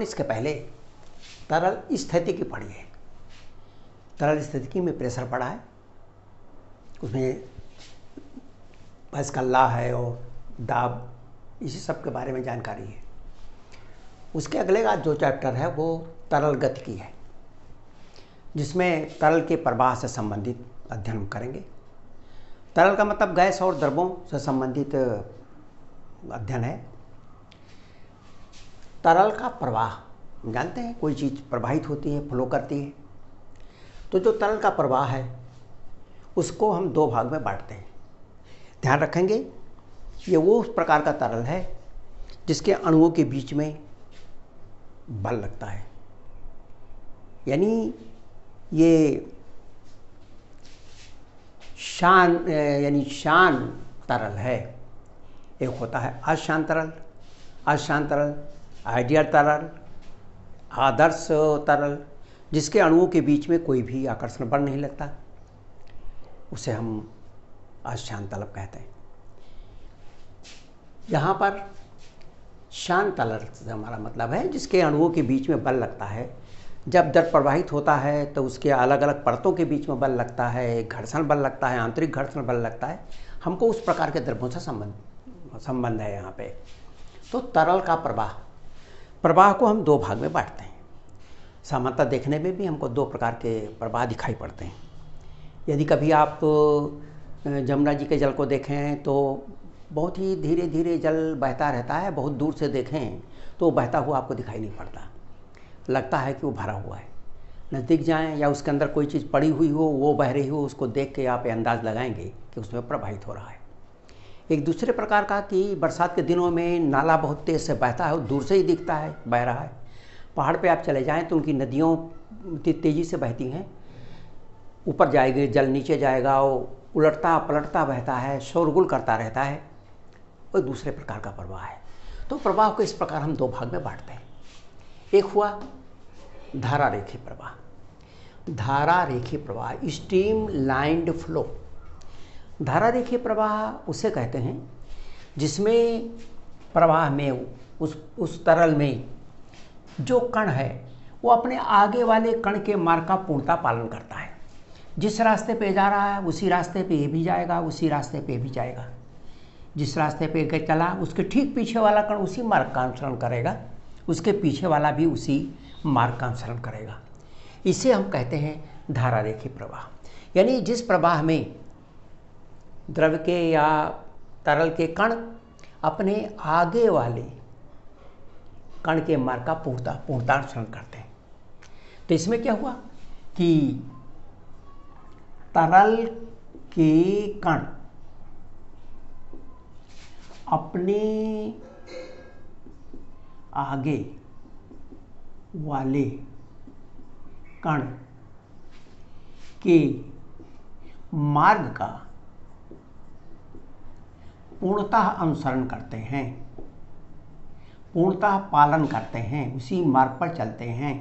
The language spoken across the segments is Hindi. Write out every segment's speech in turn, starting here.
इसके पहले तरल स्थितिकी पढ़ी है। तरल स्थितिकी में प्रेशर पढ़ा है, उसमें पास्कल लॉ है और दाब, इसी सब के बारे में जानकारी है। उसके अगले का जो चैप्टर है वो तरल गतिकी है, जिसमें तरल के प्रवाह से संबंधित अध्ययन हम करेंगे। तरल का मतलब गैस और द्रवों से संबंधित अध्ययन है। तरल का प्रवाह जानते हैं, कोई चीज़ प्रवाहित होती है, फ्लो करती है, तो जो तरल का प्रवाह है उसको हम दो भाग में बांटते हैं। ध्यान रखेंगे, ये वो उस प्रकार का तरल है जिसके अणुओं के बीच में बल लगता है, यानी ये शान तरल है। एक होता है अशांत तरल, आइडियल तरल, आदर्श तरल, जिसके अणुओं के बीच में कोई भी आकर्षण बल नहीं लगता, उसे हम अशांत तरल कहते हैं। यहाँ पर शांत तरल से हमारा मतलब है जिसके अणुओं के बीच में बल लगता है। जब द्रव प्रवाहित होता है तो उसके अलग अलग परतों के बीच में बल लगता है, घर्षण बल लगता है, आंतरिक घर्षण बल लगता है। हमको उस प्रकार के द्रव्यों से संबंध है यहाँ पे। तो तरल का प्रवाह को हम दो भाग में बांटते हैं। सामान्यतः देखने में भी हमको दो प्रकार के प्रवाह दिखाई पड़ते हैं। यदि कभी आप जमुना जी के जल को देखें तो बहुत ही धीरे धीरे जल बहता रहता है, बहुत दूर से देखें तो बहता हुआ आपको दिखाई नहीं पड़ता, लगता है कि वो भरा हुआ है। नज़दीक जाएं या उसके अंदर कोई चीज़ पड़ी हुई हो, वो बह रही हो, उसको देख के आप अंदाज़ लगाएंगे कि उसमें प्रवाहित हो रहा है। एक दूसरे प्रकार का कि बरसात के दिनों में नाला बहुत तेज़ से बहता है, दूर से ही दिखता है बह रहा है। पहाड़ पे आप चले जाएं तो उनकी नदियों तेज़ी से बहती हैं, ऊपर जाएगी जल, नीचे जाएगा, वो उलटता पलटता बहता है, शोरगुल करता रहता है। वो दूसरे प्रकार का प्रवाह है। तो प्रवाह को इस प्रकार हम दो भाग में बांटते हैं। एक हुआ धारा रेखीय प्रवाह। धारा रेखीय प्रवाह, स्ट्रीम लाइन्ड फ्लो। धारा रेखीय प्रवाह उसे कहते हैं जिसमें प्रवाह में उस तरल में जो कण है वो अपने आगे वाले कण के मार्ग का पूर्णता पालन करता है। जिस रास्ते पे जा रहा है उसी रास्ते पे ये भी जाएगा, उसी रास्ते पे भी जाएगा। जिस रास्ते पे चला उसके ठीक पीछे वाला कण उसी मार्ग का अनुसरण करेगा, उसके पीछे वाला भी उसी मार्ग का अनुसरण करेगा। इसे हम कहते हैं धारा रेखीय प्रवाह। यानी जिस प्रवाह में द्रव के या तरल के कण अपने आगे वाले कण के मार्ग का पूर्णतानुसरण करते हैं। तो इसमें क्या हुआ कि तरल के कण अपने आगे वाले कण के मार्ग का पूर्णतः अनुसरण करते हैं, पूर्णतः पालन करते हैं, उसी मार्ग पर चलते हैं।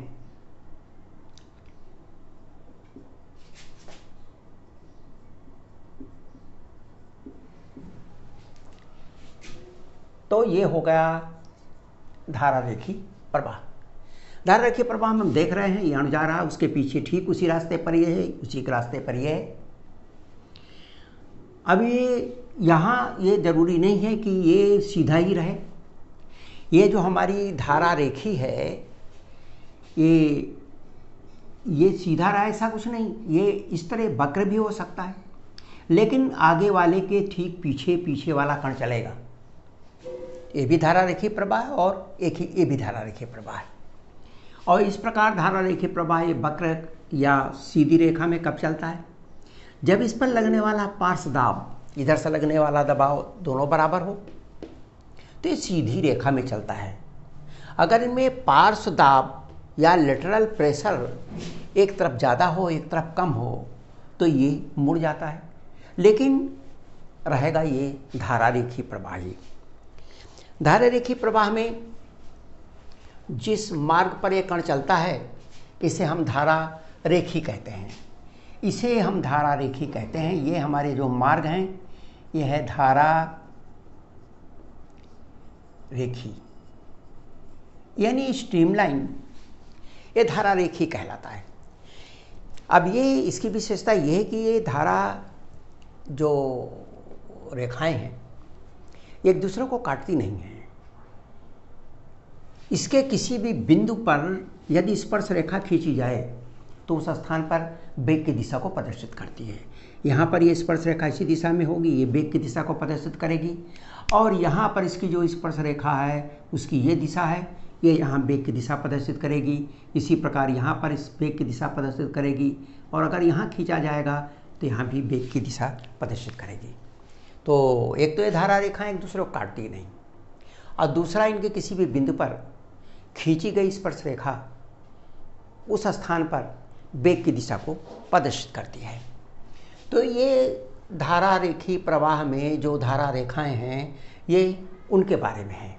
तो ये हो गया धारा रेखीय प्रवाह। धारा रेखीय प्रवाह में हम देख रहे हैं ये अणु जा रहा है, उसके पीछे ठीक उसी रास्ते पर ये है, उसी के रास्ते पर ये है। अब यहाँ ये जरूरी नहीं है कि ये सीधा ही रहे। ये जो हमारी धारा रेखी है ये सीधा रहा, ऐसा कुछ नहीं, ये इस तरह वक्र भी हो सकता है, लेकिन आगे वाले के ठीक पीछे वाला कण चलेगा। ये भी धारा रेखीय प्रवाह और ये भी धारा रेखीय प्रवाह है। और इस प्रकार धारा रेखीय प्रवाह ये वक्र या सीधी रेखा में कब चलता है? जब इस पर लगने वाला पार्श्व दाब, इधर से लगने वाला दबाव दोनों बराबर हो तो ये सीधी रेखा में चलता है। अगर इनमें पार्श्व दाब या लेटरल प्रेशर एक तरफ ज़्यादा हो एक तरफ कम हो तो ये मुड़ जाता है, लेकिन रहेगा ये धारा रेखीय प्रवाह। धारा रेखीय प्रवाह में जिस मार्ग पर यह कण चलता है इसे हम धारा रेखी कहते हैं। इसे हम धारा रेखी कहते हैं। ये हमारे जो मार्ग हैं ये है धारा रेखी। यानी स्ट्रीमलाइन, ये धारा रेखी कहलाता है। अब ये इसकी विशेषता ये है कि ये धारा जो रेखाएं हैं एक दूसरे को काटती नहीं हैं। इसके किसी भी बिंदु पर यदि स्पर्श रेखा खींची जाए तो उस स्थान पर वेग की दिशा को प्रदर्शित करती है। यहाँ पर ये स्पर्श रेखा इसी दिशा में होगी, ये वेग की दिशा को प्रदर्शित करेगी, और यहाँ पर इसकी जो स्पर्श रेखा है उसकी ये दिशा है, ये यहाँ वेग की दिशा प्रदर्शित करेगी। इसी प्रकार यहाँ पर इस वेग की दिशा प्रदर्शित करेगी, और अगर यहाँ खींचा जाएगा तो यहाँ भी वेग की दिशा प्रदर्शित करेगी। तो एक तो ये धारा रेखाएं एक दूसरे को काटती नहीं, और दूसरा इनके किसी भी बिंदु पर खींची गई स्पर्श रेखा उस स्थान पर वेग की दिशा को प्रदर्शित करती है। तो ये धारा रेखी प्रवाह में जो धारा रेखाएं हैं ये उनके बारे में है।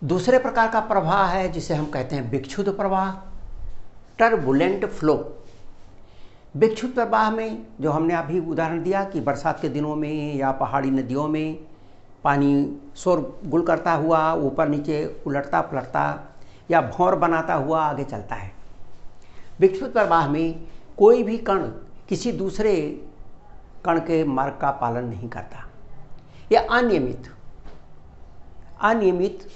दूसरे प्रकार का प्रवाह है जिसे हम कहते हैं विक्षुब्ध प्रवाह, टर्बुलेंट फ्लो। विक्षुब्ध प्रवाह में जो हमने अभी उदाहरण दिया कि बरसात के दिनों में या पहाड़ी नदियों में पानी शोरगुल करता हुआ ऊपर नीचे उलटता पलटता या भौर बनाता हुआ आगे चलता है। विक्षुब्ध प्रवाह में कोई भी कण किसी दूसरे कण के मार्ग का पालन नहीं करता। यह अनियमित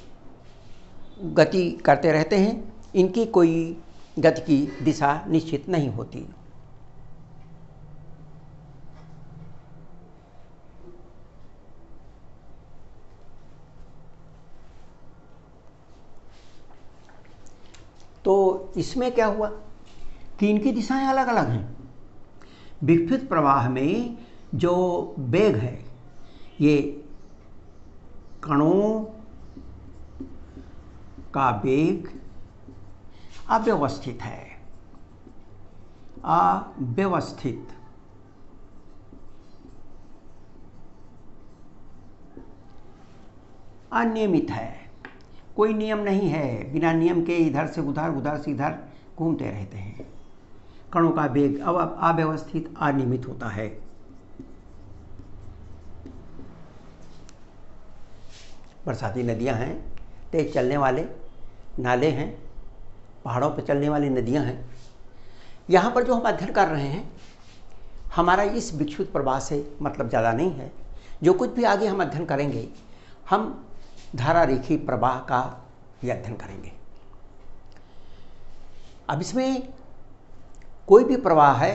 गति करते रहते हैं, इनकी कोई गति की दिशा निश्चित नहीं होती। तो इसमें क्या हुआ कि इनकी दिशाएं अलग अलग हैं। विक्षुब्ध प्रवाह में जो वेग है ये कणों का वेग अव्यवस्थित है, अनियमित है, कोई नियम नहीं है। बिना नियम के इधर से उधर उधर से इधर घूमते रहते हैं। कणों का वेग अव्यवस्थित अनियमित होता है। बरसाती नदियां हैं, तेज चलने वाले नाले हैं, पहाड़ों पर चलने वाली नदियां हैं। यहाँ पर जो हम अध्ययन कर रहे हैं हमारा इस विक्षुब्ध प्रवाह से मतलब ज़्यादा नहीं है। जो कुछ भी आगे हम अध्ययन करेंगे हम धारा रेखी प्रवाह का ही अध्ययन करेंगे। अब इसमें कोई भी प्रवाह है,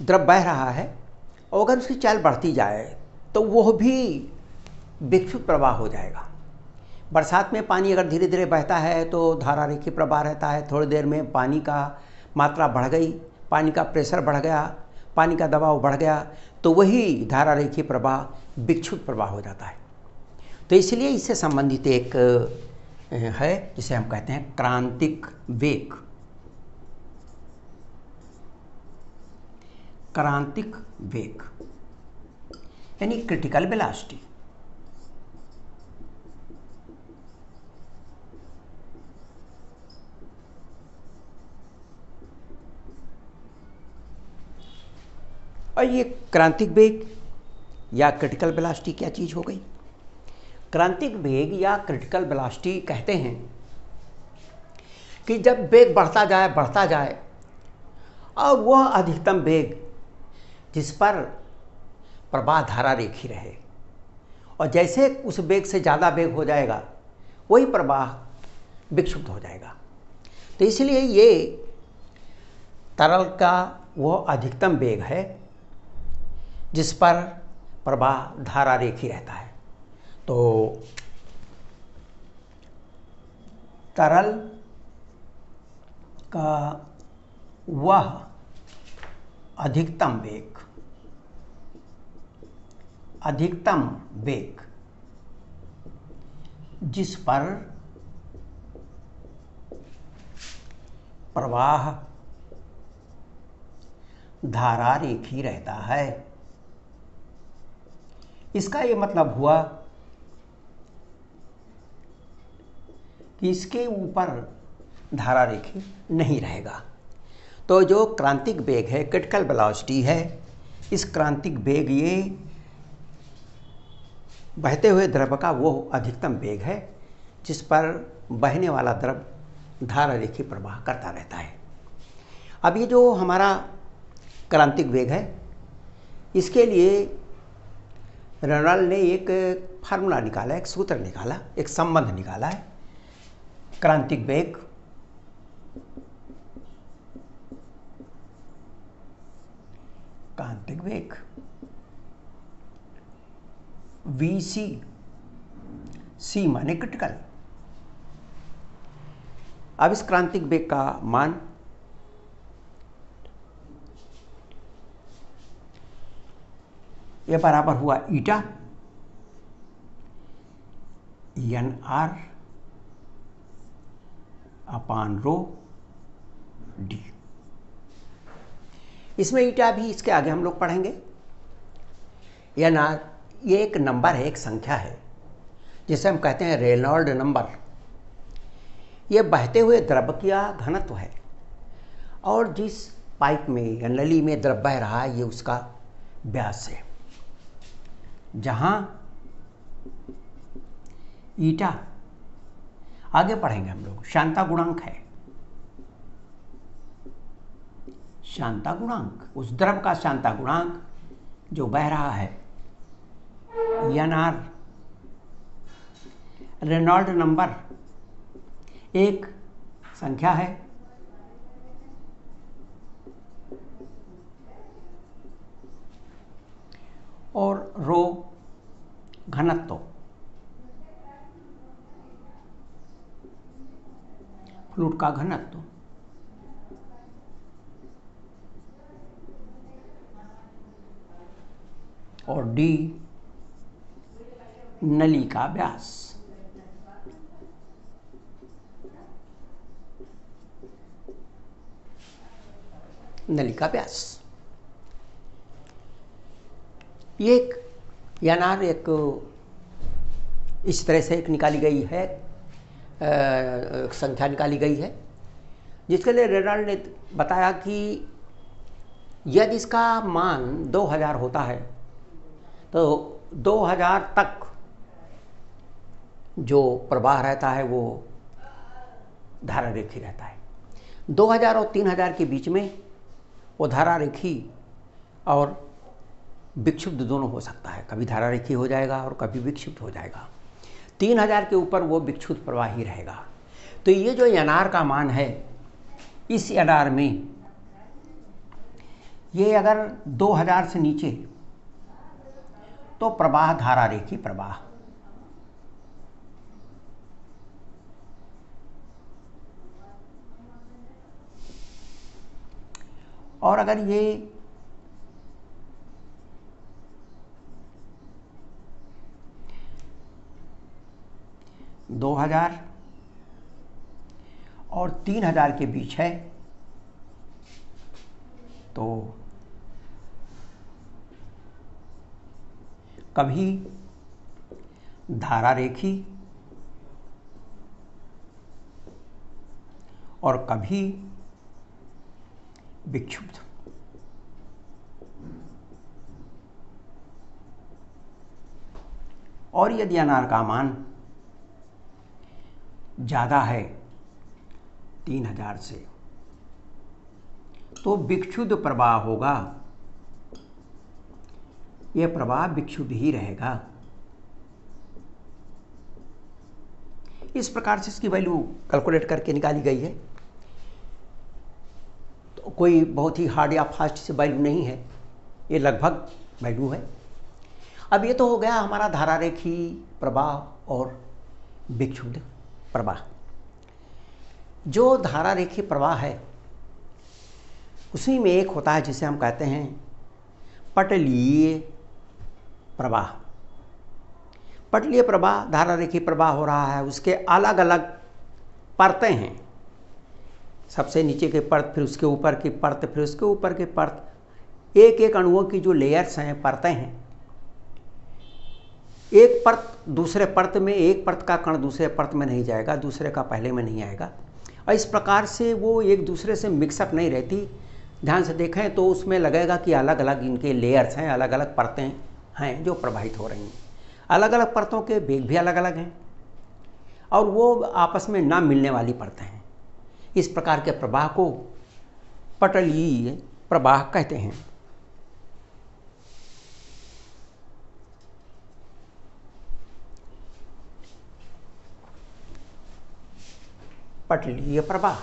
द्रव बह रहा है और अगर उसकी चाल बढ़ती जाए तो वह भी विक्षुब्ध प्रवाह हो जाएगा। बरसात में पानी अगर धीरे धीरे बहता है तो धारा रेखी प्रवाह रहता है। थोड़ी देर में पानी का मात्रा बढ़ गई, पानी का प्रेशर बढ़ गया, पानी का दबाव बढ़ गया तो वही धारा रेखी प्रवाह विक्षुब्ध प्रवाह हो जाता है। तो इसलिए इससे संबंधित एक है जिसे हम कहते हैं क्रांतिक वेग। क्रांतिक वेग यानी क्रिटिकल वेलोसिटी। और ये क्रांतिक वेग या क्रिटिकल वेलोसिटी क्या चीज हो गई? क्रांतिक वेग या क्रिटिकल वेलोसिटी कहते हैं कि जब वेग बढ़ता जाए और वह अधिकतम वेग जिस पर प्रवाह धारा रेखी रहे, और जैसे उस वेग से ज़्यादा वेग हो जाएगा वही प्रवाह विक्षुब्ध हो जाएगा। तो इसलिए ये तरल का वह अधिकतम वेग है जिस पर प्रवाह धारा रेखी रहता है। तो तरल का वह अधिकतम वेग जिस पर प्रवाह धारा रेखी रहता है। इसका ये मतलब हुआ कि इसके ऊपर धारा रेखी नहीं रहेगा। तो जो क्रांतिक वेग है, क्रिटिकल वेलोसिटी है, इस क्रांतिक वेग ये बहते हुए द्रव का वो अधिकतम वेग है जिस पर बहने वाला द्रव धारा रेखीय प्रवाह करता रहता है। अब ये जो हमारा क्रांतिक वेग है, इसके लिए रेनॉल्ड ने एक फार्मूला निकाला, एक सूत्र निकाला, एक संबंध निकाला है। क्रांतिक वेग VC, C माने क्रिटिकल। अब इस क्रांतिक वेग का मान यह बराबर हुआ ईटा NR अपान रो डी। इसमें ईटा भी इसके आगे हम लोग पढ़ेंगे। NR ये एक नंबर है, एक संख्या है, जिसे हम कहते हैं रेनॉल्ड नंबर। ये बहते हुए द्रव का घनत्व है और जिस पाइप में या नली में द्रव बह रहा है ये उसका व्यास है। जहां ईटा आगे पढ़ेंगे हम लोग श्यानता गुणांक है। श्यानता गुणांक उस द्रव का श्यानता गुणांक जो बह रहा है। NR रेनॉल्ड नंबर एक संख्या है और रो घनत्व, फ्लूइड का घनत्व। और डी नली का व्यास। नली का व्यास ये एक NR एक इस तरह से एक निकाली गई है, संख्या निकाली गई है, जिसके लिए रेनॉल्ड ने बताया कि यदि इसका मान 2000 होता है तो 2000 तक जो प्रवाह रहता है वो धारा रेखी रहता है। 2000 और 3000 के बीच में वो धारा रेखी और विक्षुब्ध दोनों हो सकता है। कभी धारा रेखी हो जाएगा और कभी विक्षुब्ध हो जाएगा। 3000 के ऊपर वो विक्षुब्ध प्रवाह ही रहेगा। तो ये जो NR का मान है, इस NR में ये अगर 2000 से नीचे तो प्रवाह धारा रेखी प्रवाह, और अगर ये 2000 और 3000 के बीच है तो कभी धारा रेखी और कभी विक्षुब्ध। और यदि NR का मान ज़्यादा है 3000 से तो विक्षुब्ध प्रवाह होगा। यह प्रवाह विक्षुब्ध ही रहेगा। इस प्रकार से इसकी वैल्यू कैलकुलेट करके निकाली गई है। तो कोई बहुत ही हार्ड या फास्ट से वैल्यू नहीं है, ये लगभग वैल्यू है। अब ये तो हो गया हमारा धारा रेखी प्रवाह और विक्षुब्ध प्रवाह। जो धारा रेखी प्रवाह है उसी में एक होता है जिसे हम कहते हैं पटलीय प्रवाह। पटलीय प्रवाह धारा रेखी प्रवाह हो रहा है, उसके अलग अलग परतें हैं। सबसे नीचे के परत, फिर उसके ऊपर की परत, फिर उसके ऊपर के परत। एक एक अणुओं की जो लेयर्स हैं, परतें हैं, एक परत दूसरे परत में, एक परत का कण दूसरे परत में नहीं जाएगा, दूसरे का पहले में नहीं आएगा, और इस प्रकार से वो एक दूसरे से मिक्सअप नहीं रहती। ध्यान से देखें तो उसमें लगेगा कि अलग अलग इनके लेयर्स हैं, अलग अलग परतें हैं जो प्रवाहित हो रही हैं। अलग अलग परतों के वेग भी अलग अलग हैं। और वो आपस में ना मिलने वाली परतें हैं। इस प्रकार के प्रवाह को पटलीय प्रवाह कहते हैं। पटलीय प्रवाह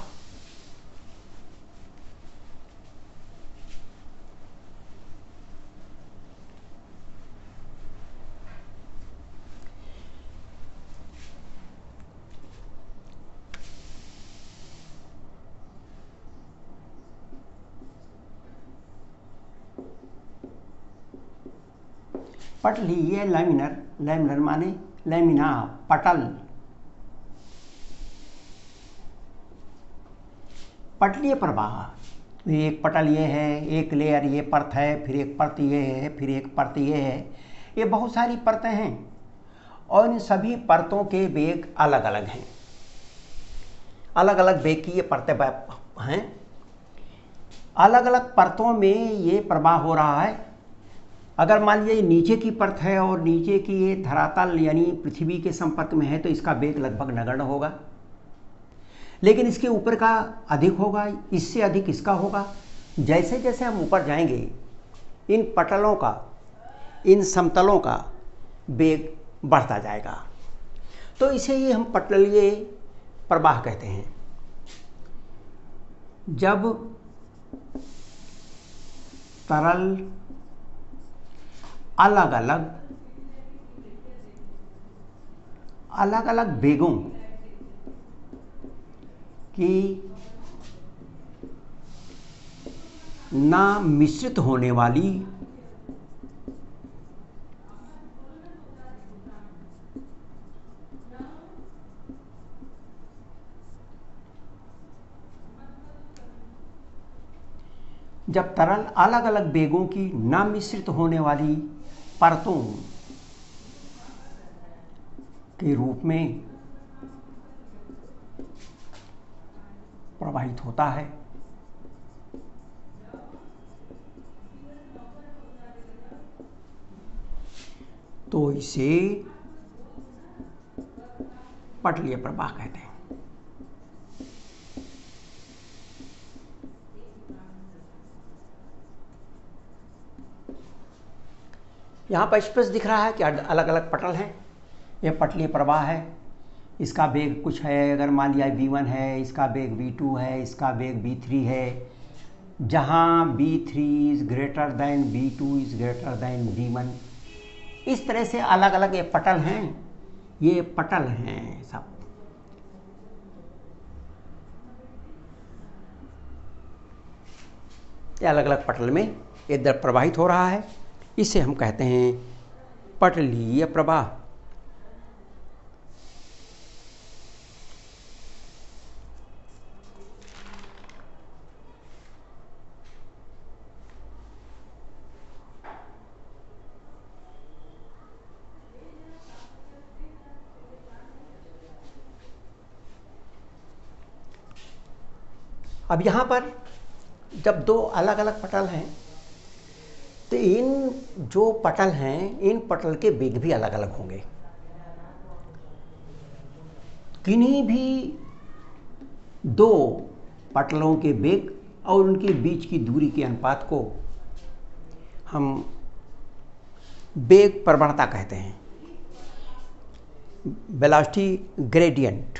पटलीय लैमिनर, लैमिनर माने लैमिना, पटल, पटलीय प्रवाह। एक पटल ये है, एक लेयर ये परत है, फिर एक परत ये है, फिर एक परत ये है, ये बहुत सारी परतें हैं और इन सभी परतों के वेग अलग अलग हैं। अलग अलग वेग की ये परतें हैं। अलग अलग परतों में ये प्रवाह हो रहा है। अगर मान लीजिए नीचे की परत है और नीचे की ये धरातल यानी पृथ्वी के संपर्क में है तो इसका वेग लगभग नगण्य होगा, लेकिन इसके ऊपर का अधिक होगा, इससे अधिक इसका होगा। जैसे जैसे हम ऊपर जाएंगे इन पटलों का, इन समतलों का वेग बढ़ता जाएगा। तो इसे ही हम पटलीय प्रवाह कहते हैं। जब तरल अलग अलग वेगों की ना मिश्रित होने वाली जब तरल अलग अलग वेगों की ना मिश्रित होने वाली परतों के रूप में प्रवाहित होता है तो इसे पटलीय प्रवाह कहते हैं। यहाँ पर स्पष्ट दिख रहा है कि अलग अलग पटल हैं। यह पटलीय प्रवाह है। इसका वेग कुछ है, अगर मान लिया v1 है, इसका वेग v2 है, इसका वेग v3 है। जहाँ v3 is greater than v2 is greater than v1, इस तरह से अलग अलग ये पटल हैं। ये पटल हैं सब। ये अलग अलग पटल में ये द्रव प्रवाहित हो रहा है। इसे हम कहते हैं पटलीय प्रवाह। अब यहाँ पर जब दो अलग अलग पटल हैं तो इन जो पटल हैं, इन पटल के वेग भी अलग अलग होंगे। किन्हीं भी दो पटलों के वेग और उनके बीच की दूरी के अनुपात को हम वेग प्रवणता कहते हैं, वेलोसिटी ग्रेडियंट।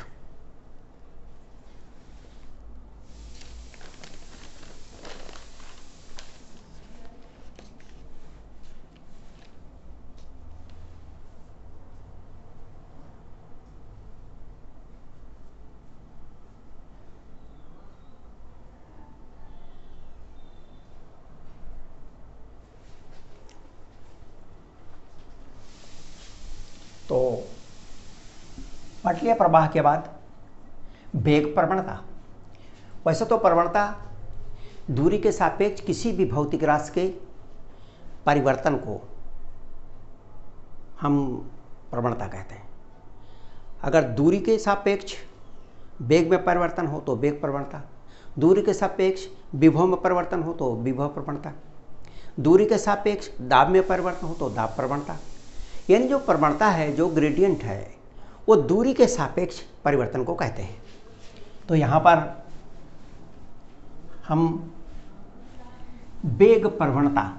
तो पटलीय प्रवाह के बाद वेग प्रवणता। वैसे तो प्रवणता दूरी के सापेक्ष किसी भी भौतिक राशि के परिवर्तन को हम प्रवणता कहते हैं। अगर दूरी के सापेक्ष वेग में परिवर्तन हो तो वेग प्रवणता, दूरी के सापेक्ष विभव में परिवर्तन हो तो विभव प्रवणता, दूरी के सापेक्ष दाब में परिवर्तन हो तो दाब प्रवणता। यानी जो प्रवणता है, जो ग्रेडियंट है, वो दूरी के सापेक्ष परिवर्तन को कहते हैं। तो यहाँ पर हम वेग प्रवणता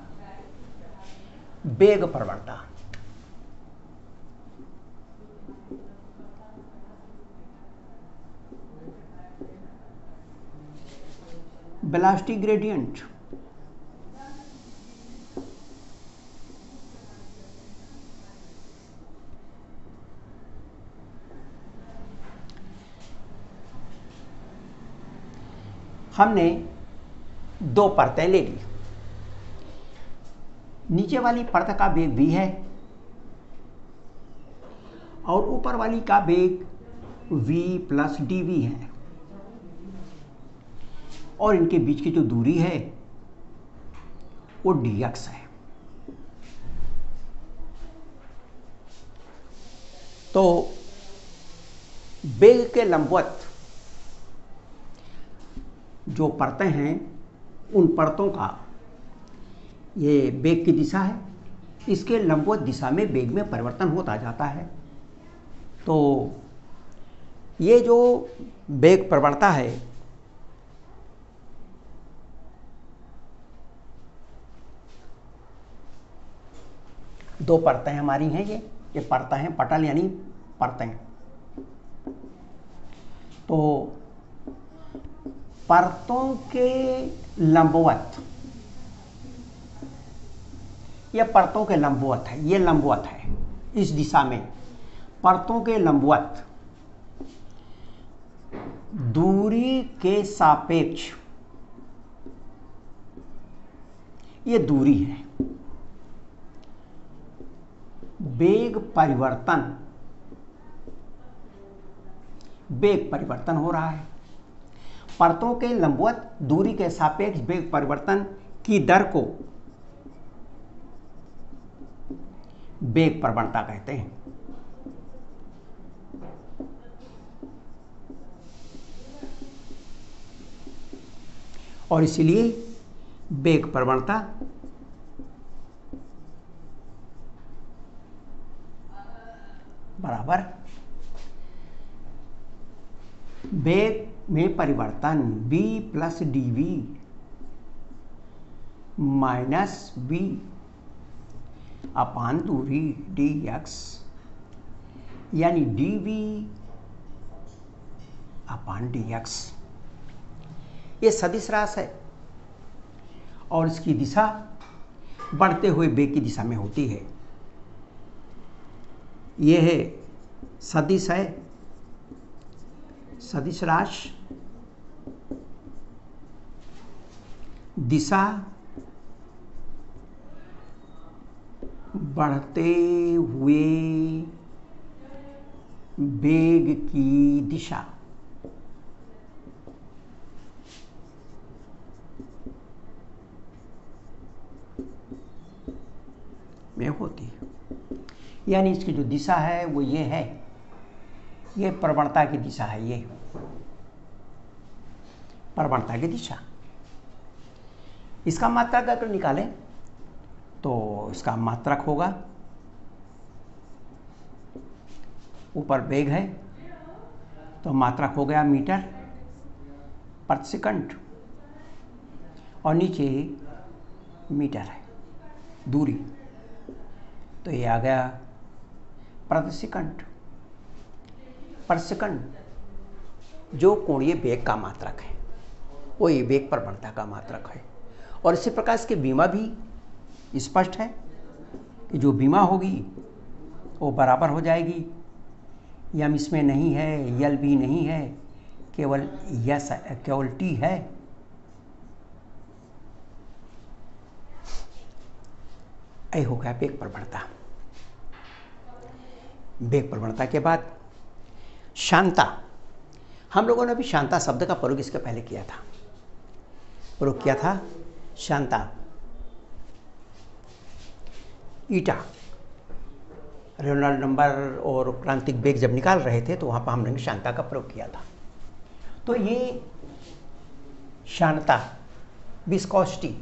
वेलोसिटी ग्रेडियंट हमने दो परतें ले ली। नीचे वाली परत का वेग v है और ऊपर वाली का वेग v प्लस dv है, और इनके बीच की जो दूरी है वो dx है। तो वेग के लंबवत जो परतें हैं उन परतों का ये वेग की दिशा है, इसके लंबवत दिशा में वेग में परिवर्तन होता जाता है। तो ये जो वेग प्रवणता है दो परतें हमारी हैं, ये परतें हैं, पटल यानी परतें। तो परतों के लंबवत, ये परतों के लंबवत है, ये लंबवत है इस दिशा में, परतों के लंबवत दूरी के सापेक्ष ये दूरी है। वेग परिवर्तन हो रहा है। परतों के लंबवत दूरी के सापेक्ष वेग परिवर्तन की दर को वेग प्रवणता कहते हैं। और इसलिए वेग प्रवणता बराबर वेग में परिवर्तन v plus dv minus v अपान दूरी dx, यानी dv अपान dx। ये सदिश राशि है और इसकी दिशा बढ़ते हुए वेग की दिशा में होती है। यह है सदिश है, सदिश राशि, दिशा बढ़ते हुए वेग की दिशा में होती है। यानी इसकी जो दिशा है वो ये है, ये प्रवणता की दिशा है, ये प्रवणता की दिशा। इसका मात्रक अगर निकालें तो इसका मात्रक होगा, ऊपर वेग है तो मात्रक हो गया मीटर प्रति सेकंड और नीचे मीटर है दूरी, तो ये आ गया प्रति सेकंड। प्रति सेकंड जो कोणीय वेग का मात्रक है वो ये वेग प्रवणता का मात्रक है। और इसी प्रकार इसके विमा भी स्पष्ट है कि जो विमा होगी वो बराबर हो जाएगी, यम इसमें नहीं है, यल भी नहीं है, केवल यस केवल टी है। ये हो गया वेग प्रवणता। वेग प्रवणता के बाद शांता। हम लोगों ने भी शांता शब्द का प्रयोग इसके पहले किया था, शांता। ईटा रेनॉल्ड नंबर और क्रांतिक वेग जब निकाल रहे थे तो वहां पर हमने शांता का प्रयोग किया था। तो ये शांता, विस्कोसिटी,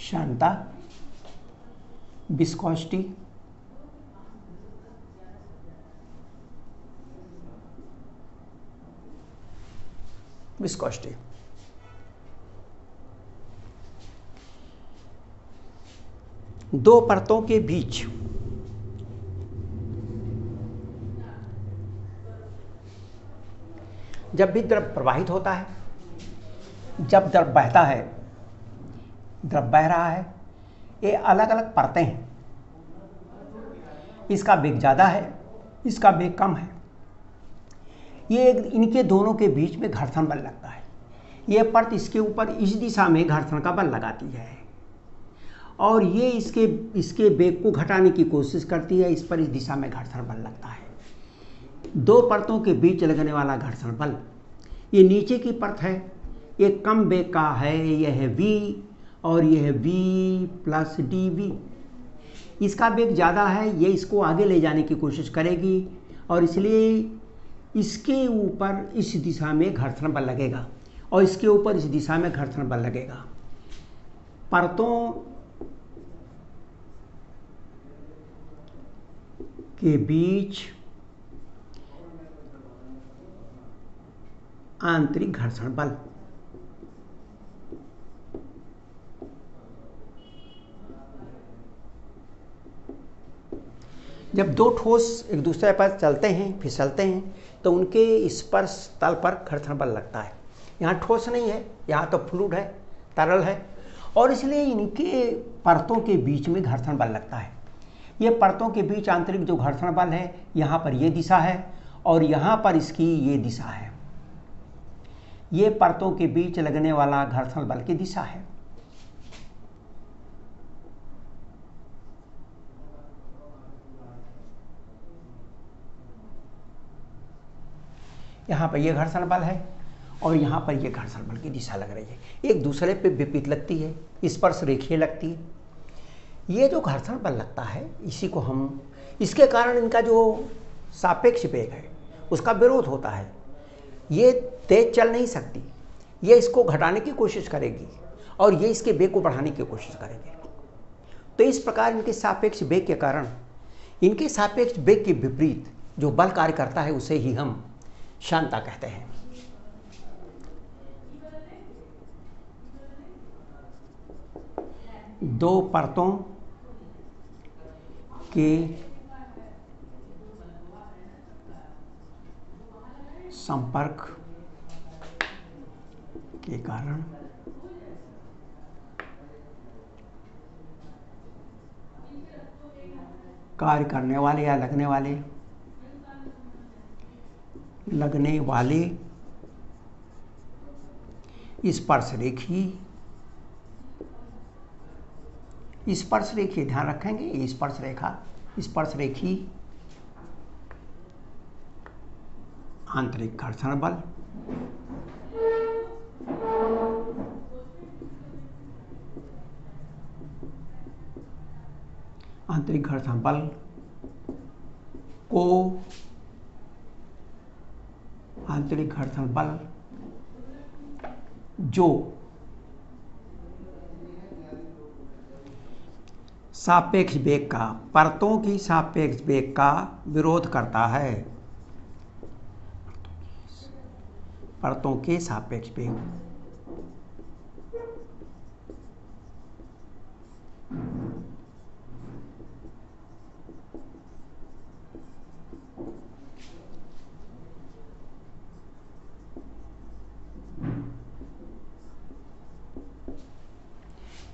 श्यानता, विस्कोसिटी, विस्कोसिटी। दो परतों के बीच जब भी द्रव प्रवाहित होता है, जब द्रव बहता है, द्रव बह रहा है, ये अलग अलग परतें हैं। इसका वेग ज़्यादा है, इसका वेग कम है। ये इनके दोनों के बीच में घर्षण बल लगता है। ये परत इसके ऊपर इस दिशा में घर्षण का बल लगाती है और ये इसके वेग को घटाने की कोशिश करती है। इस पर इस दिशा में घर्षण बल लगता है। दो परतों के बीच लगने वाला घर्षण बल, ये नीचे की परत है, ये कम वेग का है, यह है v और यह है v प्लस dv। इसका वेग ज़्यादा है, ये इसको आगे ले जाने की कोशिश करेगी और इसलिए इसके ऊपर इस दिशा में घर्षण बल लगेगा और इसके ऊपर इस दिशा में घर्षण बल लगेगा। परतों के बीच आंतरिक घर्षण बल। जब दो ठोस एक दूसरे पर चलते हैं, फिसलते हैं, तो उनके स्पर्श तल पर घर्षण बल लगता है। यहाँ ठोस नहीं है, यहाँ तो फ्लूइड है, तरल है, और इसलिए इनके परतों के बीच में घर्षण बल लगता है। ये परतों के बीच आंतरिक जो घर्षण बल है, यहाँ पर ये दिशा है और यहाँ पर इसकी ये दिशा है। ये परतों के बीच लगने वाला घर्षण बल की दिशा है। यहाँ पर ये घर्षण बल है और यहाँ पर ये घर्षण बल की दिशा लग रही है। एक दूसरे पे विपरीत लगती है, स्पर्श रेखीय लगती है। ये जो घर्षण बल लगता है, इसी को हम, इसके कारण इनका जो सापेक्ष वेग है उसका विरोध होता है। ये तेज चल नहीं सकती, ये इसको घटाने की कोशिश करेगी और ये इसके वेग को बढ़ाने की कोशिश करेगी। तो इस प्रकार इनके सापेक्ष वेग के कारण, इनके सापेक्ष वेग के विपरीत जो बल कार्य करता है उसे ही हम श्यानता कहते हैं। दो परतों के संपर्क के कारण कार्य करने वाले या लगने वाले स्पर्श रेखी ध्यान रखेंगे, स्पर्श रेखी आंतरिक घर्षण बल को आंतरिक घर्षण बल जो सापेक्ष वेग का, परतों की सापेक्ष वेग का विरोध करता है। परतों के सापेक्ष वेग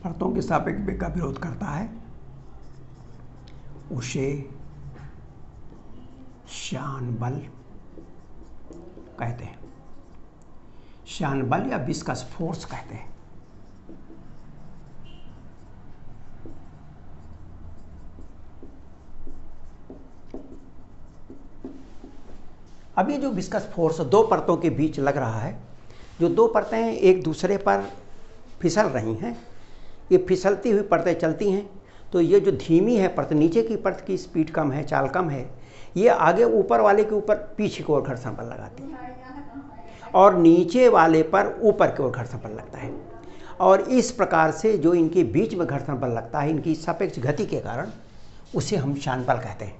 परतों के सापेक्ष वेग का विरोध करता है, उसे श्यान बल कहते हैं। श्यान बल या विस्कस फोर्स कहते हैं। अब ये जो विस्कस फोर्स दो परतों के बीच लग रहा है, जो दो परतें एक दूसरे पर फिसल रही हैं, ये फिसलती हुई परतें चलती हैं, तो ये जो धीमी है परत, नीचे की परत की स्पीड कम है, चाल कम है, ये आगे ऊपर वाले के ऊपर पीछे की ओर घर्षण बल लगाती है और नीचे वाले पर ऊपर की ओर घर्षण बल लगता है। और इस प्रकार से जो इनके बीच में घर्षण बल लगता है इनकी सापेक्ष गति के कारण, उसे हम शांत बल कहते हैं।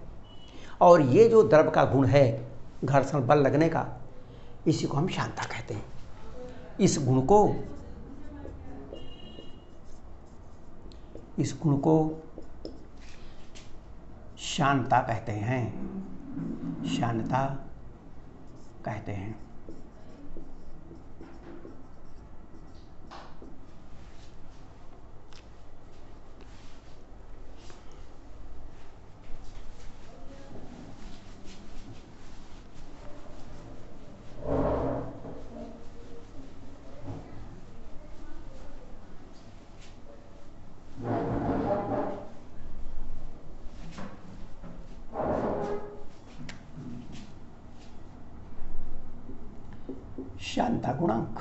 और ये जो द्रव का गुण है घर्षण बल लगने का, इसी को हम शांतता कहते हैं। इस गुण को शांतता कहते हैं, शांतता कहते हैं। शांतता गुणांक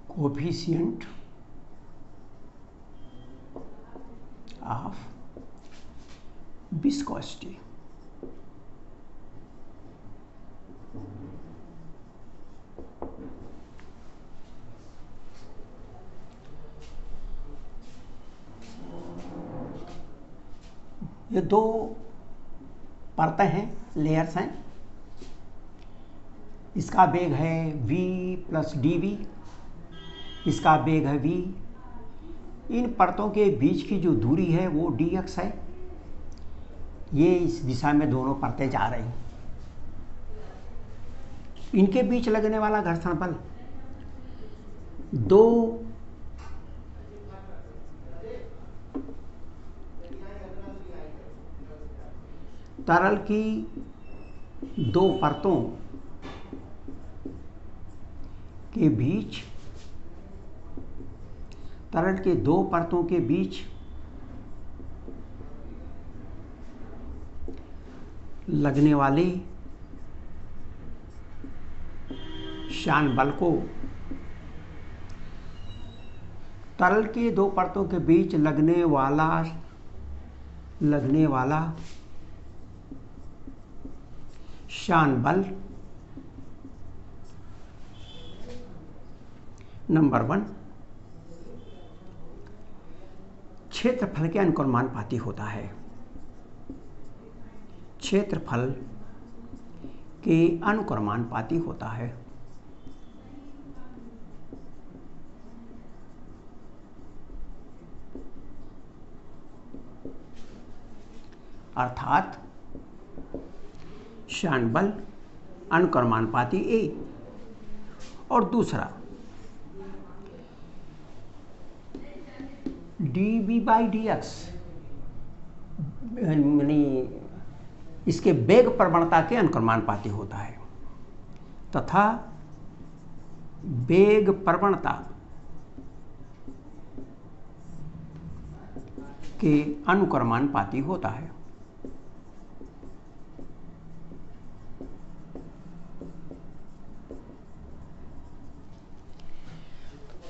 कोफिशिएंट ऑफ विस्कोसिटी। ये दो परतें हैं, लेयर्स हैं। इसका वेग है v प्लस dv, इसका वेग है v। इन परतों के बीच की जो दूरी है वो dx है। ये इस दिशा में दोनों परतें जा रही हैं। इनके बीच लगने वाला घर्षण बल दो तरल की दो परतों के बीच, तरल के दो परतों के बीच लगने वाले शान बल को, तरल के दो परतों के बीच लगने वाला शान बल नंबर 1 क्षेत्रफल के अनुक्रमानुपाती होता है। क्षेत्रफल के अनुक्रमानुपाती होता है। अर्थात शान बल अनुक्रमानुपाती ए, और दूसरा dv/dx यानी इसके वेग प्रवणता के अनुक्रमानुपाती होता है, तथा वेग प्रवणता के अनुक्रमानुपाती होता है।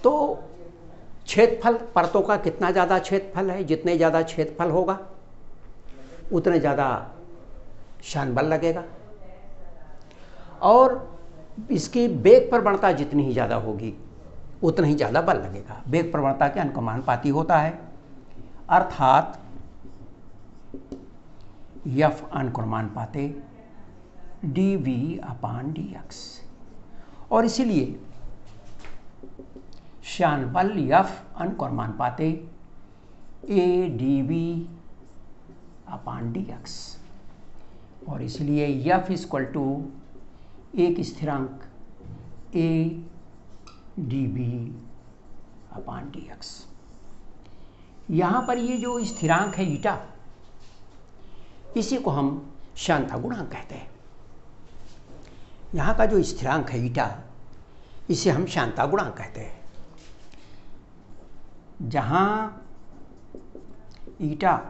तो क्षेत्रफल, परतों का कितना ज़्यादा क्षेत्रफल है, जितने ज़्यादा क्षेत्रफल होगा उतने ज़्यादा शान बल लगेगा, और इसकी वेग प्रवणता जितनी ही ज़्यादा होगी उतना ही ज़्यादा बल लगेगा। वेग प्रवणता के अनुक्रमानुपाती होता है, अर्थात F अनुक्रमानुपाते dv/dx। और इसीलिए शान बल F अनुक्रमानुपाते a dv/dx। और इसलिए F एक स्थिरांक a dv/dx। यहाँ पर ये जो स्थिरांक है ईटा, इसी को हम शांतता गुणांक कहते हैं। यहाँ का जो स्थिरांक है ईटा, इसे हम शांतता गुणांक कहते हैं। जहाँ ईटा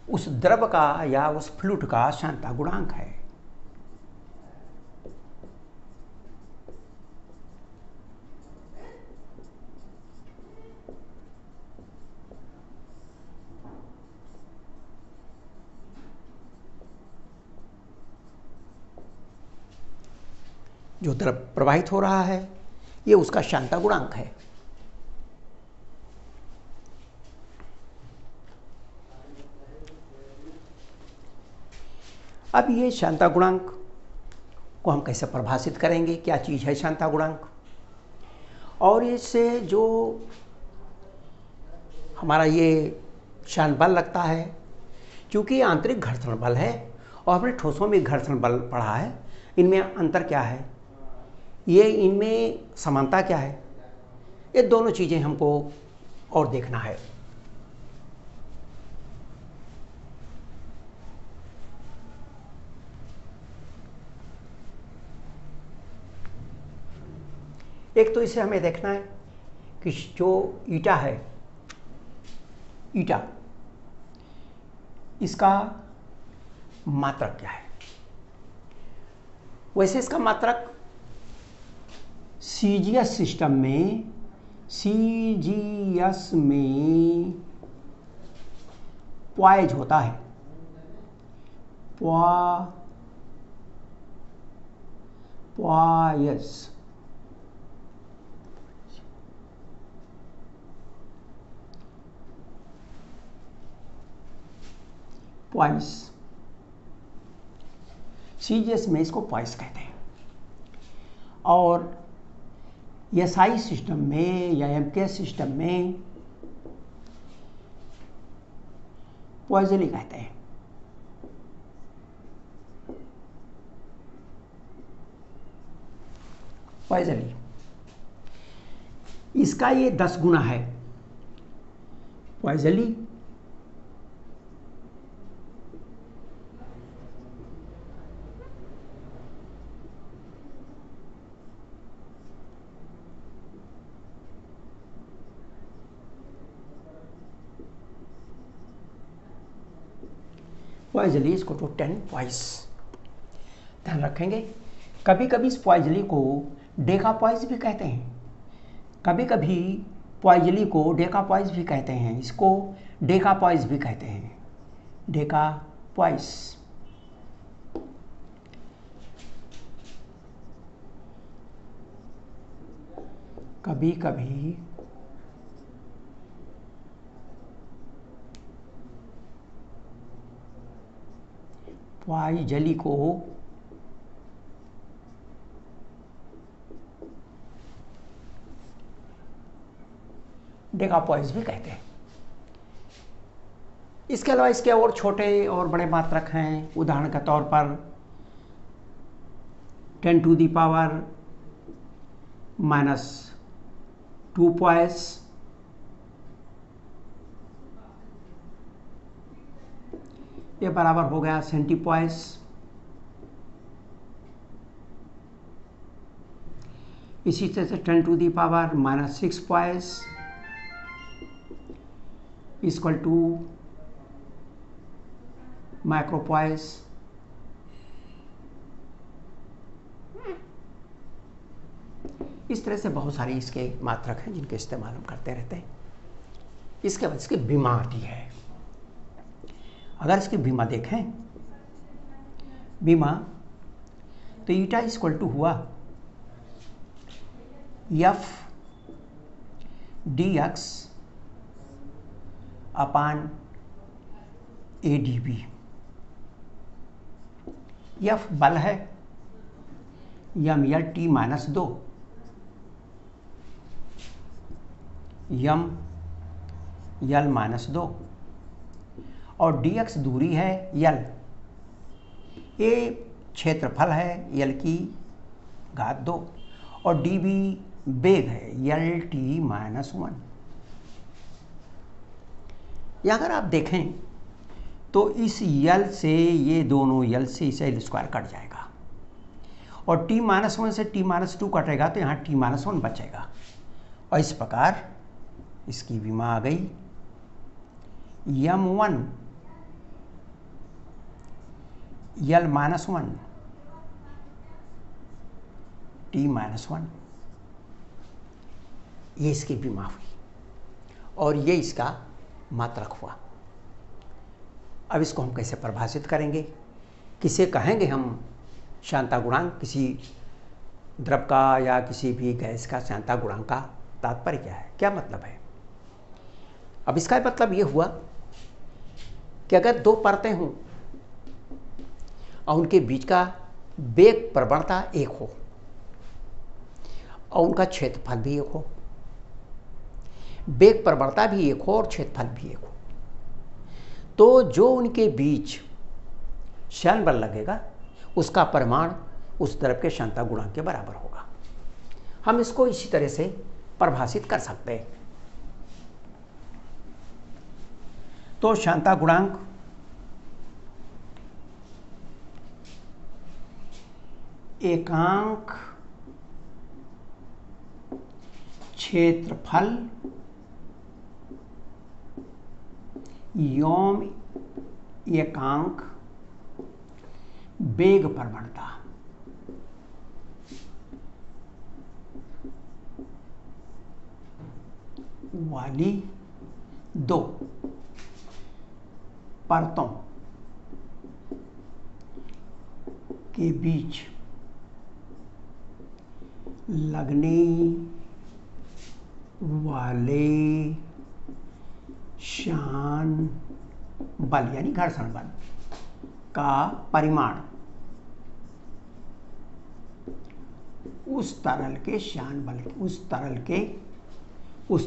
उस द्रव का या उस फ्लूइड का शांतता गुणांक है। जो द्रव प्रवाहित हो रहा है ये उसका श्यानता गुणांक है। अब ये श्यानता गुणांक को हम कैसे परिभाषित करेंगे, क्या चीज़ है श्यानता गुणांक, और इससे जो हमारा ये श्यान बल लगता है, क्योंकि ये आंतरिक घर्षण बल है और हमने ठोसों में घर्षण बल पढ़ा है, इनमें अंतर क्या है, ये इनमें समानता क्या है, ये दोनों चीज़ें हमको और देखना है। एक तो इसे हमें देखना है कि जो ईटा है, ईटा इसका मात्रक क्या है। वैसे इसका मात्रक सीजीएस सिस्टम में, सीजीएस में पॉइज होता है, पॉइज पॉइस, सीजीएस में इसको पॉइस कहते हैं। और एसआई सिस्टम में या एमकेएस सिस्टम में पॉइजली कहते हैं। पॉइजली इसका ये 10 गुना है। पॉइजली पॉइजली इसको तो 10 पॉइस ध्यान रखेंगे। कभी कभी इस पॉइजली को डेका पॉइस भी कहते हैं, कभी कभी पॉइजली को डेका पॉइस भी कहते हैं, इसको डेका पॉइस भी कहते हैं, डेका पॉइस। कभी कभी पॉइजली को डेकापॉइस भी कहते हैं। इसके अलावा इसके और छोटे और बड़े मात्रक हैं। उदाहरण के तौर पर 10⁻⁻² पॉइस, ये बराबर हो गया सेंटीपॉइस। इसी तरह से 10⁻⁻6 पॉइस इक्वल टू माइक्रोपॉइस। इस तरह से बहुत सारे इसके मात्रक हैं जिनके इस्तेमाल हम करते रहते हैं। इसके बाद इसकी बीमा आती है। अगर इसकी बीमा देखें, बीमा तो ईटा इक्वल टू हुआ F D x upon A D B. F बल है, यम यल टी -2, यम यल -2, और dx दूरी है यल, ये क्षेत्रफल है यल की घात 2, और dv वेग है यल टी -1। या अगर आप देखें तो इस यल से ये दोनों यल से इसे एल स्क्वायर कट जाएगा, और t-1 से t-2 कटेगा तो यहाँ t-1 बचेगा, और इस प्रकार इसकी विमा आ गई m1 यल -1 t-1, ये इसकी विमा हुई और ये इसका मात्रक हुआ। अब इसको हम कैसे परिभाषित करेंगे, किसे कहेंगे हम श्यानता गुणांक, किसी द्रव का या किसी भी गैस का श्यानता गुणांक का तात्पर्य क्या है, क्या मतलब है। अब इसका मतलब ये हुआ कि अगर दो परतें हों और उनके बीच का वेग प्रवणता एक हो और उनका क्षेत्रफल भी एक हो, वेग प्रवणता भी एक हो और क्षेत्रफल भी एक हो, तो जो उनके बीच श्यान बल लगेगा उसका परिमाण उस द्रव के श्यानता गुणांक के बराबर होगा। हम इसको इसी तरह से परिभाषित कर सकते हैं। तो श्यानता गुणांक एकांक क्षेत्रफल योम एकांक वेग प्रवणता वाली दो परतों के बीच लगने वाले श्यान बल यानी घर्षण बल का परिमाण उस तरल के श्यान बल उस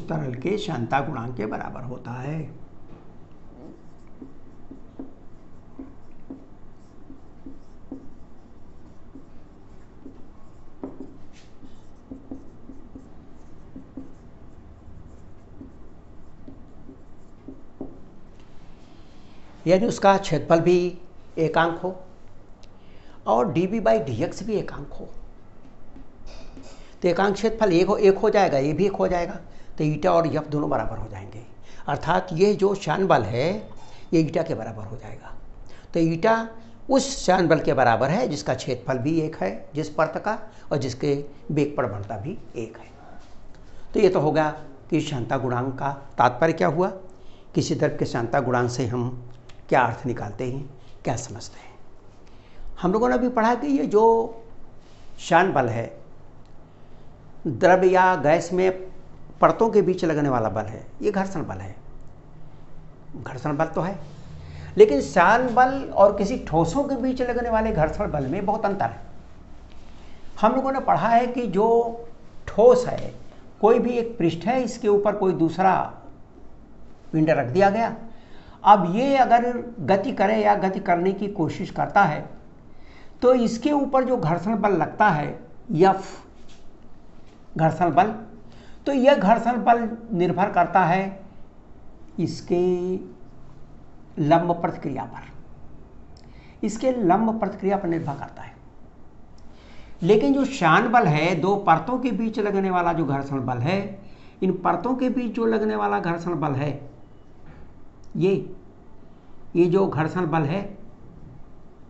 तरल के श्यानता गुणांक के बराबर होता है। यानी उसका क्षेत्रफल भी एकांक हो और dV/dx भी एकांक हो, तो एकांक क्षेत्रफल एक हो जाएगा, ये भी एक हो जाएगा, तो ईटा और एफ दोनों बराबर हो जाएंगे। अर्थात ये जो श्यान बल है ये ईटा के बराबर हो जाएगा। तो ईटा उस श्यान बल के बराबर है जिसका क्षेत्रफल भी एक है जिस परत का और जिसके वेग प्रवणता भी एक है। तो ये तो होगा कि श्यानता गुणांक का तात्पर्य क्या हुआ, किसी द्रव के श्यानता गुणांक से हम क्या अर्थ निकालते हैं, क्या समझते हैं। हम लोगों ने अभी पढ़ा कि ये जो श्यान बल है द्रव या गैस में परतों के बीच लगने वाला बल है, ये घर्षण बल है। घर्षण बल तो है, लेकिन श्यान बल और किसी ठोसों के बीच लगने वाले घर्षण बल में बहुत अंतर है। हम लोगों ने पढ़ा है कि जो ठोस है, कोई भी एक पृष्ठ है, इसके ऊपर कोई दूसरा पिंड रख दिया गया, अब ये अगर गति करे या गति करने की कोशिश करता है तो इसके ऊपर जो घर्षण बल लगता है F घर्षण बल, तो यह घर्षण बल निर्भर करता है इसके लंब प्रतिक्रिया पर, इसके लंब प्रतिक्रिया पर निर्भर करता है। लेकिन जो श्यान बल है, दो परतों के बीच लगने वाला जो घर्षण बल है, इन परतों के बीच जो लगने वाला घर्षण बल है, ये जो घर्षण बल है,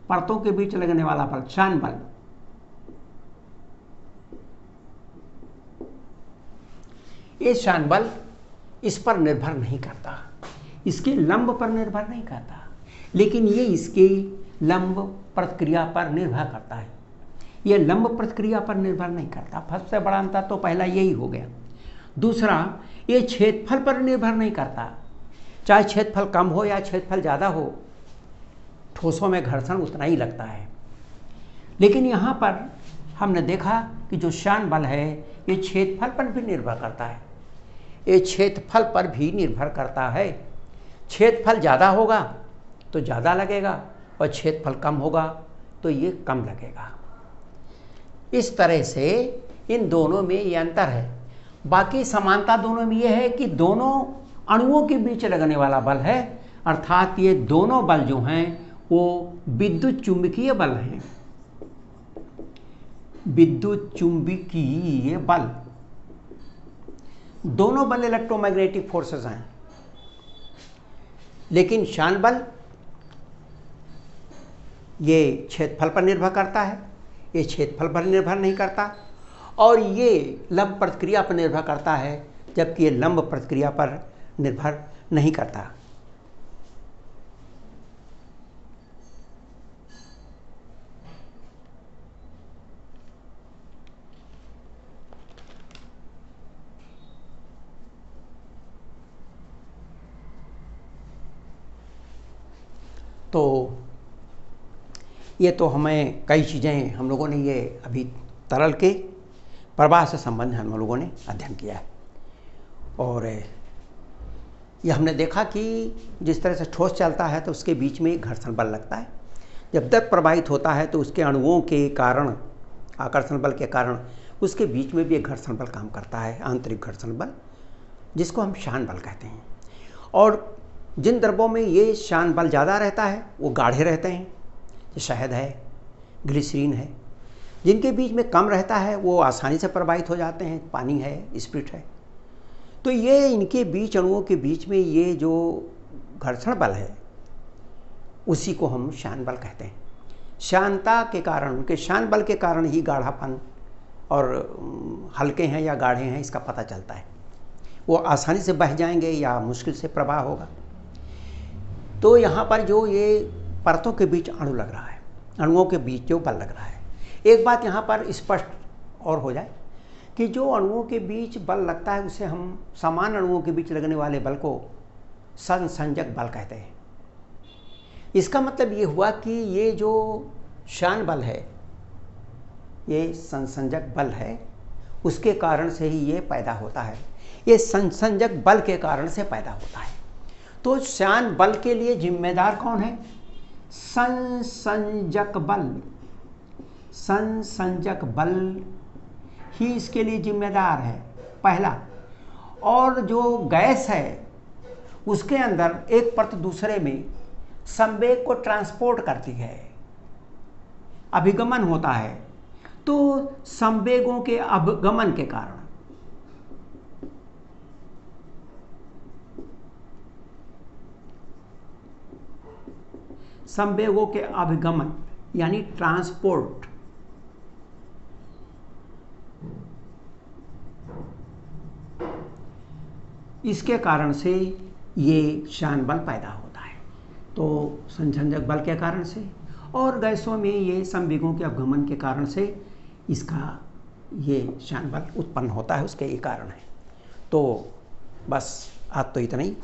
परतों के बीच लगने वाला बल श्यान बल, ये श्यान बल इस पर निर्भर नहीं करता, इसके लंब पर निर्भर नहीं करता, लेकिन ये इसके लंब प्रतिक्रिया पर निर्भर करता है। ये लंब प्रतिक्रिया पर निर्भर नहीं करता। सबसे बड़ा अंतर तो पहला यही हो गया। दूसरा, ये क्षेत्रफल पर निर्भर नहीं करता, चाहे क्षेत्रफल कम हो या क्षेत्रफल ज़्यादा हो, ठोसों में घर्षण उतना ही लगता है। लेकिन यहाँ पर हमने देखा कि जो श्यान बल है ये क्षेत्रफल पर भी निर्भर करता है, ये क्षेत्रफल पर भी निर्भर करता है। क्षेत्रफल ज़्यादा होगा तो ज़्यादा लगेगा और क्षेत्रफल कम होगा तो ये कम लगेगा। इस तरह से इन दोनों में ये अंतर है। बाकी समानता दोनों में ये है कि दोनों अणुओं के बीच लगने वाला बल है, अर्थात ये दोनों बल जो हैं वो विद्युत चुंबकीय बल हैं। विद्युत चुंबकीय बल, दोनों बल इलेक्ट्रोमैग्नेटिक फोर्सेस हैं। लेकिन श्यान बल ये क्षेत्रफल पर निर्भर करता है, ये क्षेत्रफल पर निर्भर नहीं करता, और ये लंब प्रतिक्रिया पर निर्भर करता है, जबकि ये लंब प्रतिक्रिया पर निर्भर नहीं करता। तो ये तो हमें कई चीज़ें हम लोगों ने ये अभी तरल के प्रवाह से संबंधित हम लोगों ने अध्ययन किया है। और ये हमने देखा कि जिस तरह से ठोस चलता है तो उसके बीच में एक घर्षण बल लगता है। जब द्रव प्रवाहित होता है तो उसके अणुओं के कारण, आकर्षण बल के कारण, उसके बीच में भी एक घर्षण बल काम करता है, आंतरिक घर्षण बल, जिसको हम शान बल कहते हैं। और जिन द्रव्यों में ये शान बल ज़्यादा रहता है वो गाढ़े रहते हैं, जैसे शहद है, ग्लिसरीन है। जिनके बीच में कम रहता है वो आसानी से प्रवाहित हो जाते हैं, पानी है, स्पिरिट है। तो ये इनके बीच, अणुओं के बीच में ये जो घर्षण बल है उसी को हम शान बल कहते हैं। शानता के कारण, उनके शान बल के कारण ही गाढ़ापन और हल्के हैं या गाढ़े हैं इसका पता चलता है। वो आसानी से बह जाएंगे या मुश्किल से प्रवाह होगा। तो यहाँ पर जो ये परतों के बीच अणु लग रहा है, अणुओं के बीच जो बल लग रहा है, एक बात यहाँ पर स्पष्ट और हो जाए कि जो अणुओं के बीच बल लगता है उसे हम समान अणुओं के बीच लगने वाले बल को संसंजक बल कहते हैं। इसका मतलब ये हुआ कि ये जो शान बल है, ये संसंजक बल है, उसके कारण से ही ये पैदा होता है। ये संसंजक बल के कारण से पैदा होता है। तो शान बल के लिए जिम्मेदार कौन है? संसंजक बल। संसंजक बल ही इसके लिए जिम्मेदार है, पहला। और जो गैस है उसके अंदर एक परत दूसरे में संवेग को ट्रांसपोर्ट करती है, अभिगमन होता है। तो संवेगों के अभिगमन के कारण संवेगों के अभिगमन यानी ट्रांसपोर्ट, इसके कारण से ये शान बल पैदा होता है। तो संसंजक बल के कारण से और गैसों में ये संवेगों के अवगमन के कारण से इसका ये शान बल उत्पन्न होता है, उसके ये कारण है। तो बस आज तो इतना ही।